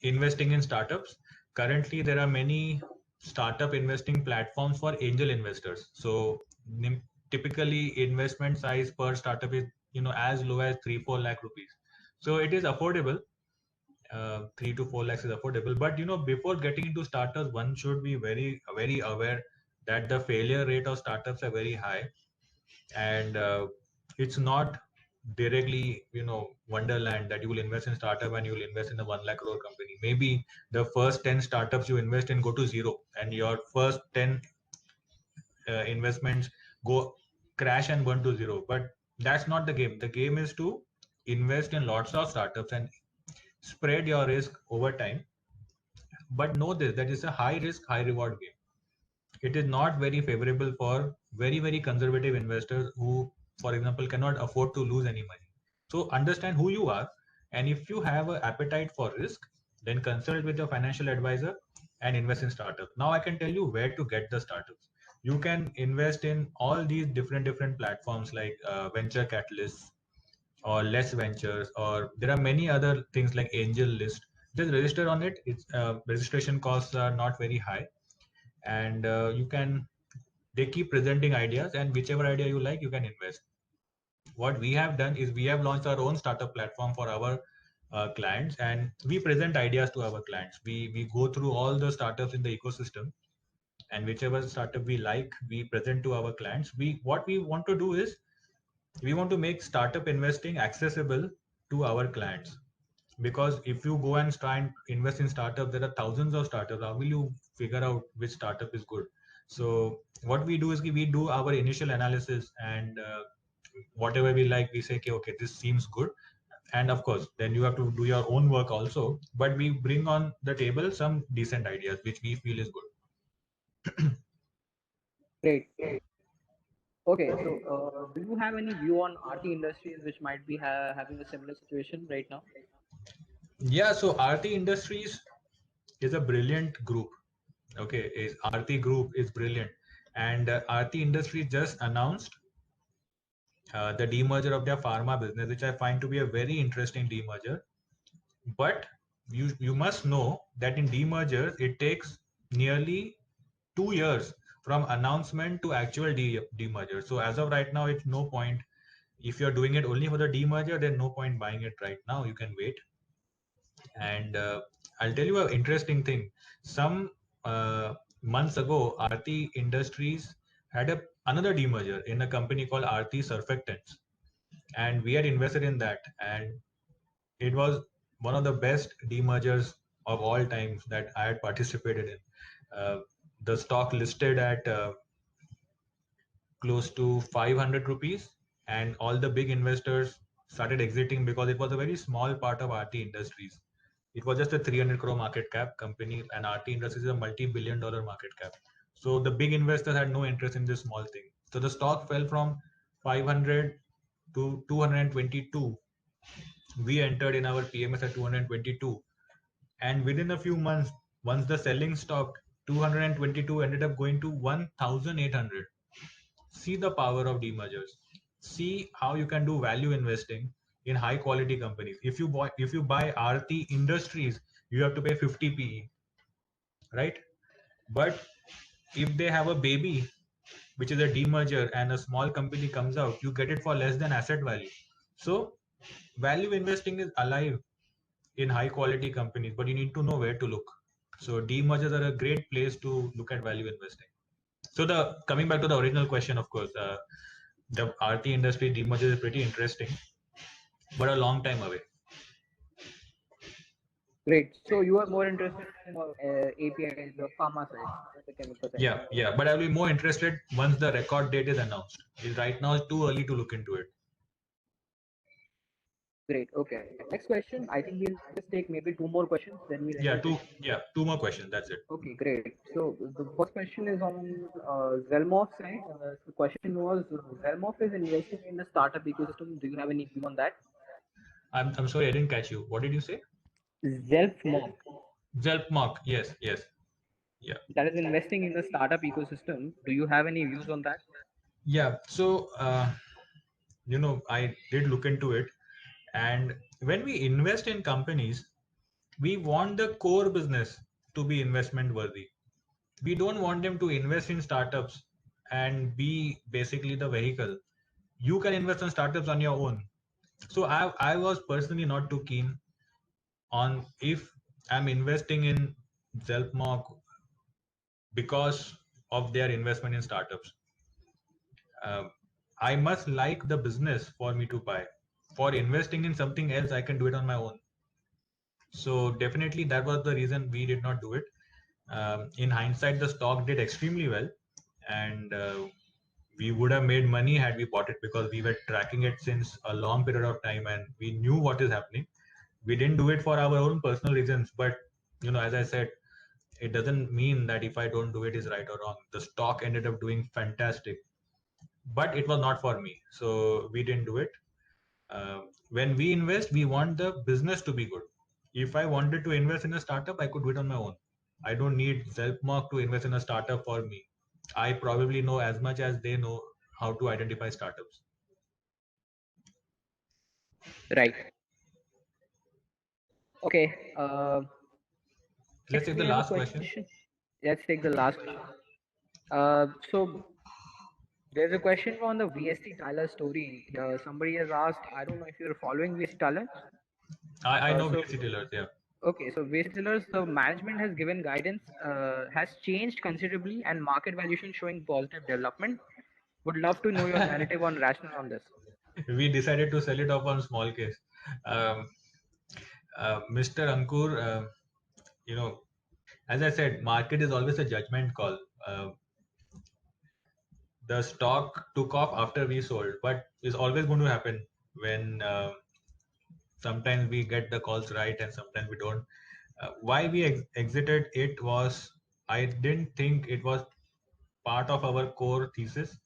Investing in startups. Currently, there are many startup investing platforms for angel investors. So typically, investment size per startup is as low as 3-4 lakh rupees. So it is affordable. 3 to 4 lakhs is affordable. But before getting into startups, one should be very, very aware that the failure rate of startups are very high, and it's not directly wonderland that you will invest in startup and you will invest in a 1 lakh crore company. Maybe the first 10 startups you invest in go to zero, and your first 10 investments go crash and burn to zero. But that's not the game. The game is to invest in lots of startups and spread your risk over time. But know this, that is a high risk, high reward game. it is not very favorable for very conservative investors who, for example, cannot afford to lose any money. So understand who you are, and if you have an appetite for risk, then consult with your financial advisor and invest in startups. Now I can tell you where to get the startups. You can invest in all these different platforms like venture catalysts or less ventures, or there are many other things like angel list. Just register on it. It's registration costs are not very high, and you can, they keep presenting ideas, and whichever idea you like you can invest. What we have done is we have launched our own startup platform for our clients, and we present ideas to our clients. We go through all the startups in the ecosystem, and whichever startup we like we present to our clients. We, what we want to do is we want to make startup investing accessible to our clients, because if you go and try and invest in startup, there are thousands of startups. How will you figure out which startup is good? So what we do is we do our initial analysis, and whatever we like we say, okay, this seems good. And of course then you have to do your own work also, but we bring on the table some decent ideas which we feel is good. Great. Okay, so do you have any view on RT Industries, which might be having a similar situation right now? Yeah, so RT Industries is a brilliant group. Okay, is RT Group is brilliant, and RT Industries just announced the demerger of their pharma business, which I find to be a very interesting demerger. But you must know that in demergers it takes nearly 2 years from announcement to actual demerger. So as of right now, it's no point. If you're doing it only for the demerger, then no point buying it right now. You can wait. And I'll tell you an interesting thing. Some months ago, RT Industries had another demerger in a company called RT Surfactants, and we had invested in that, and it was one of the best demergers of all times that I had participated in. The stock listed at close to 500 rupees, and all the big investors started exiting because it was a very small part of RT Industries. It was just a 300 crore market cap company, and RT Industries is a multi-billion dollar market cap. So the big investors had no interest in this small thing. So the stock fell from 500 to 222. We entered in our PMS at 222, and within a few months, once the selling stopped, 222 ended up going to 1800. See the power of demergers. See how you can do value investing in high quality companies. If you buy RT Industries, you have to pay 50 PE, right? But if they have a baby, which is a demerger, and a small company comes out, you get it for less than asset value. So value investing is alive in high quality companies, but you need to know where to look. So demergers are a great place to look at value investing. So the coming back to the original question, of course, the RT industry demerger is pretty interesting, but a long time away. Great. So you are more interested in APIs, the pharma side, the chemical side. Yeah. But I'll be more interested once the record date is announced. Right now, it's too early to look into it. Great. Okay. Next question. I think we'll just take maybe two more questions. Then we'll Yeah, two more questions. That's it. Okay, great. So the first question is on Zelmov side. The question was, Zelmov is investing in the startup ecosystem. Do you have any view on that? I'm sorry, I didn't catch you. What did you say? Zelmov. Zelmov. Yes. Yeah. That is investing in the startup ecosystem. Do you have any views on that? Yeah. So I did look into it, and when we invest in companies, we want the core business to be investment worthy. We don't want them to invest in startups and be basically the vehicle. You can invest in startups on your own. So I was personally not too keen on, if I'm investing in Zelpmock because of their investment in startups. I must like the business for me to buy. For investing in something else, I can do it on my own. So definitely that was the reason we did not do it. In hindsight, the stock did extremely well, and we would have made money had we bought it, because we were tracking it since a long period of time and we knew what is happening. We didn't do it for our own personal reasons, but as I said, it doesn't mean that if I don't do it is right or wrong. The stock ended up doing fantastic, but it was not for me, so we didn't do it. When we invest, we want the business to be good. If I wanted to invest in a startup, I could do it on my own. I don't need Zelpmark to invest in a startup for me. I probably know as much as they know how to identify startups. Right. Okay. Let's take We the have a last question. question. Let's take the last. So there's a question on the VST Tyler story. Somebody has asked. I don't know if you're following VST Tyler. I know So VC dealers, yeah. okay, so VST Tyler, the management has given guidance, has changed considerably, and market valuation showing positive development. Would love to know your narrative on rationale on this. We decided to sell it off on small case. Um, Mr. Ankur, you know, as I said, market is always a judgment call. Uh, the stock took off after we sold, but it's always going to happen when sometimes we get the calls right and sometimes we don't. Why we exited it was, I didn't think it was part of our core thesis.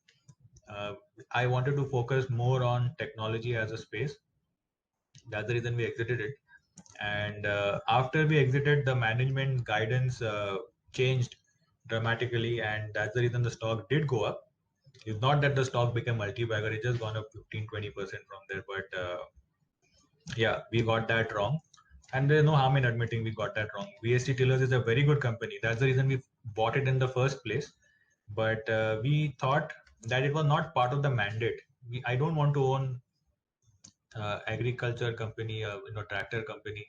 Uh, I wanted to focus more on technology as a space. That's the reason we exited it. And after we exited, the management guidance changed dramatically, and that's the reason the stock did go up. It's not that the stock became multi-bagger; it just gone up 15-20% from there. But yeah, we got that wrong, and there's no harm in admitting we got that wrong. VST Tillers is a very good company. That's the reason we bought it in the first place. But we thought that it was not part of the mandate. I don't want to own agriculture company, tractor company.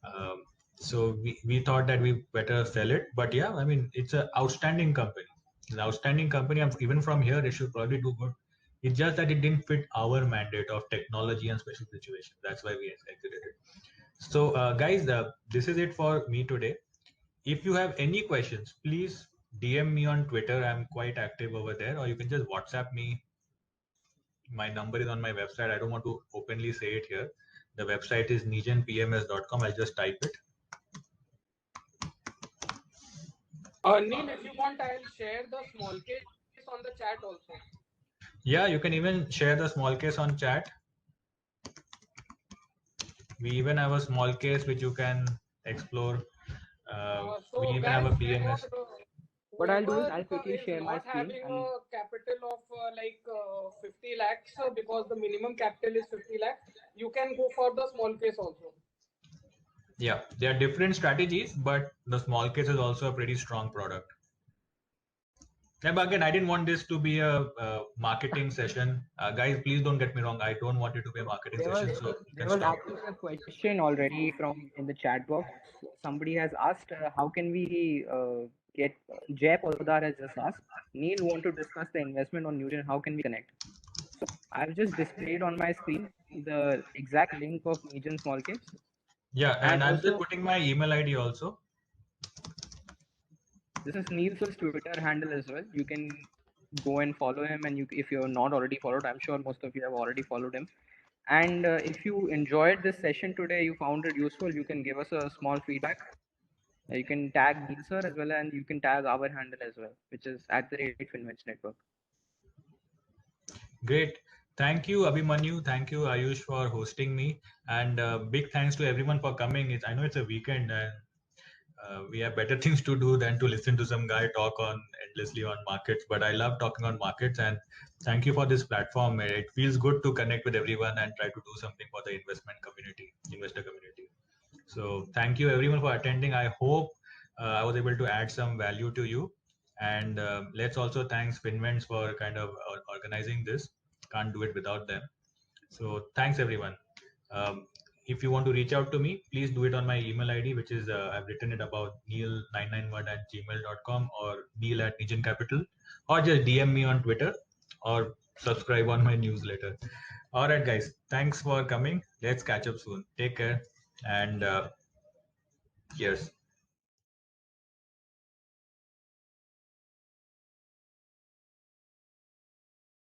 Um, so we thought that we better sell it. But yeah, I mean, it's an outstanding company. It's an outstanding company. Even from here, it should probably do good. It's just that it didn't fit our mandate of technology and special situations. That's why we exited it. So, guys, this is it for me today. If you have any questions, please DM me on Twitter. I'm quite active over there, or you can just WhatsApp me. My number is on my website. I don't want to openly say it here. The website is nijanpms.com. I'll just type it. Neil, if you want, I'll share the small case on the chat also. Yeah, you can even share the small case on chat. We even have a small case which you can explore. So We even guys, have a PMS. What I'll do is whoever I'll quickly is share my not screen having and a capital of 50 lakhs because the minimum capital is 50 lakhs, you can go for the small case also. Yeah, there are different strategies, but the small case is also a pretty strong product. Yeah, but again, I didn't want this to be a marketing session. Guys, please don't get me wrong. I don't want it to be a marketing session. So you there can was stop. actually a question already from in the chat box. Somebody has asked, how can we get Jay Poddar has just asked. Neil want to discuss the investment on Newgen. How can we connect? So I've just displayed on my screen the exact link of Newgen small case. Yeah, and I'm also just putting my email ID also. This is Neil's Twitter handle as well. You can go and follow him, and if you're not already followed, I'm sure most of you have already followed him. And if you enjoyed this session today, you found it useful, you can give us a small feedback. You can tag Neil sir as well, and you can tag our handle as well, which is @FinVenture Network. Great. Thank you, Abhimanyu. Thank you, Ayush, for hosting me. And big thanks to everyone for coming. I know it's a weekend and we have better things to do than to listen to some guy talk on endlessly on markets. But I love talking on markets, and thank you for this platform. It feels good to connect with everyone and try to do something for the investor community. So thank you everyone for attending. I hope I was able to add some value to you. And let's also thanks Finvents for kind of organizing this. Can't do it without them. So thanks everyone. Um, if you want to reach out to me, please do it on my email ID, which is I've written it about neil991@gmail.com or neil@nijan capital, or just DM me on Twitter or subscribe on my newsletter. All right, guys. Thanks for coming. Let's catch up soon. Take care and cheers.